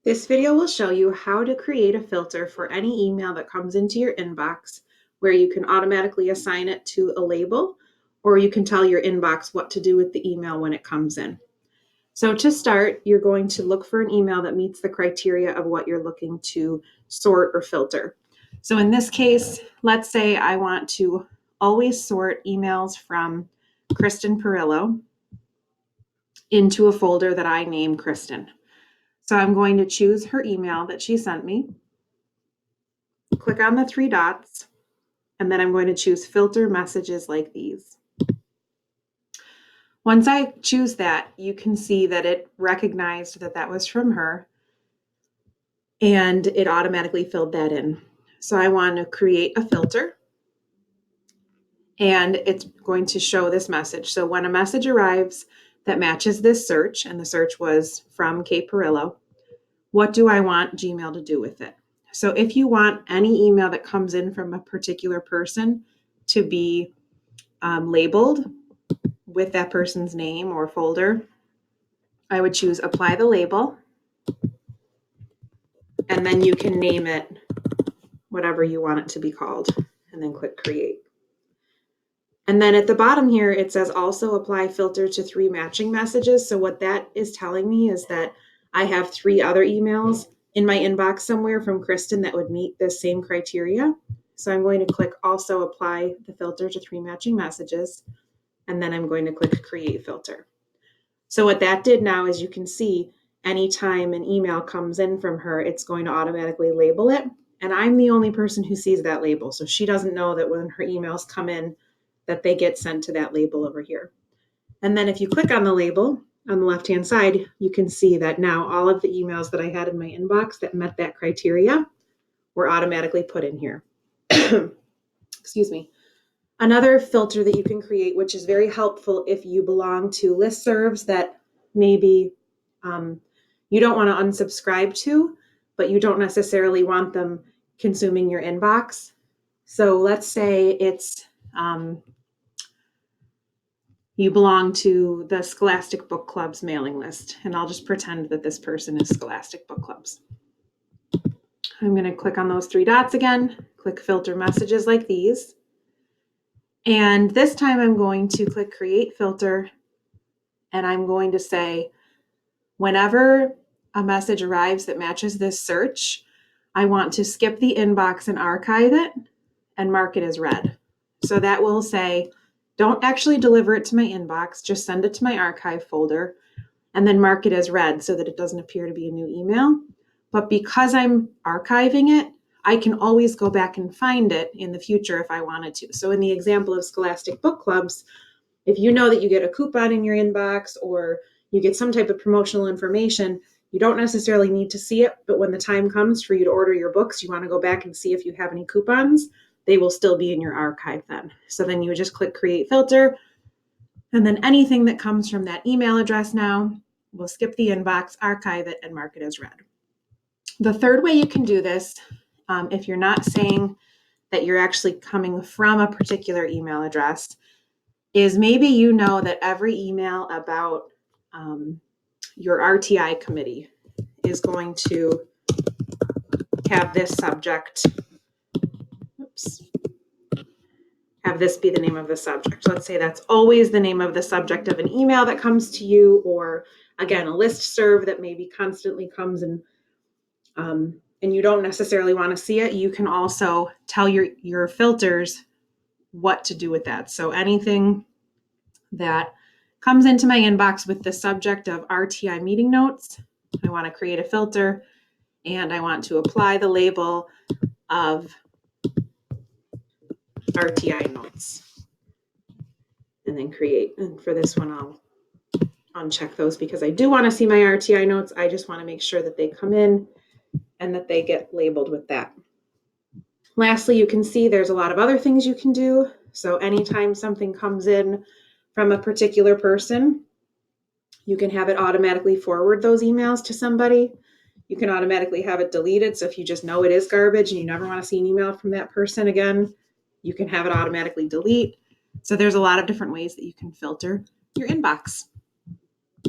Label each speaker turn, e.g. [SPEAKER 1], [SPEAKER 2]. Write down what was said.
[SPEAKER 1] This video will show you how to create a filter for any email that comes into your inbox, where you can automatically assign it to a label, or you can tell your inbox what to do with the email when it comes in. So to start, you're going to look for an email that meets the criteria of what you're looking to sort or filter. So in this case, let's say I want to always sort emails from Kristen Perillo into a folder that I name Kristen. So I'm going to choose her email that she sent me, click on the three dots, and then I'm going to choose filter messages like these. Once I choose that, you can see that it recognized that that was from her, and it automatically filled that in. So I want to create a filter, and it's going to show this message. So when a message arrives that matches this search, and the search was from Kate Perillo, what do I want Gmail to do with it? So if you want any email that comes in from a particular person to be labeled with that person's name or folder, I would choose apply the label, and then you can name it whatever you want it to be called, and then click create. And then at the bottom here, it says also apply filter to 3 matching messages. So what that is telling me is that I have 3 other emails in my inbox somewhere from Kristen that would meet this same criteria. So I'm going to click also apply the filter to 3 matching messages, and then I'm going to click create filter. So what that did now is you can see anytime an email comes in from her, it's going to automatically label it. And I'm the only person who sees that label. So she doesn't know that when her emails come in, that they get sent to that label over here. And then if you click on the label on the left-hand side, you can see that now all of the emails that I had in my inbox that met that criteria were automatically put in here. Excuse me. Another filter that you can create, which is very helpful if you belong to listservs that maybe you don't want to unsubscribe to, but you don't necessarily want them consuming your inbox. So let's say it's you belong to the Scholastic Book Club's mailing list, and I'll just pretend that this person is Scholastic Book Club's. I'm going to click on those 3 dots again, click filter messages like these. And this time I'm going to click create filter, and I'm going to say, whenever a message arrives that matches this search, I want to skip the inbox and archive it and mark it as read. So that will say, don't actually deliver it to my inbox, just send it to my archive folder, and then mark it as read so that it doesn't appear to be a new email. But because I'm archiving it, I can always go back and find it in the future if I wanted to. So in the example of Scholastic Book Clubs, if you know that you get a coupon in your inbox or you get some type of promotional information, you don't necessarily need to see it, but when the time comes for you to order your books, you want to go back and see if you have any coupons, they will still be in your archive then. So then you would just click create filter, and then anything that comes from that email address now, we'll skip the inbox, archive it, and mark it as read. The third way you can do this, if you're not saying that you're actually coming from a particular email address, is maybe you know that every email about your RTI committee is going to have this subject. Oops. Have this be the name of the subject. Let's say that's always the name of the subject of an email that comes to you, or again, a listserv that maybe constantly comes in, and you don't necessarily want to see it. You can also tell your filters what to do with that. So anything that comes into my inbox with the subject of RTI meeting notes, I want to create a filter, and I want to apply the label of RTI notes, and then create. And for this one, I'll uncheck those because I do want to see my RTI notes. I just want to make sure that they come in and that they get labeled with that. Lastly, you can see there's a lot of other things you can do. So anytime something comes in from a particular person, you can have it automatically forward those emails to somebody. You can automatically have it deleted. So if you just know it is garbage and you never want to see an email from that person again, you can have it automatically delete. So there's a lot of different ways that you can filter your inbox.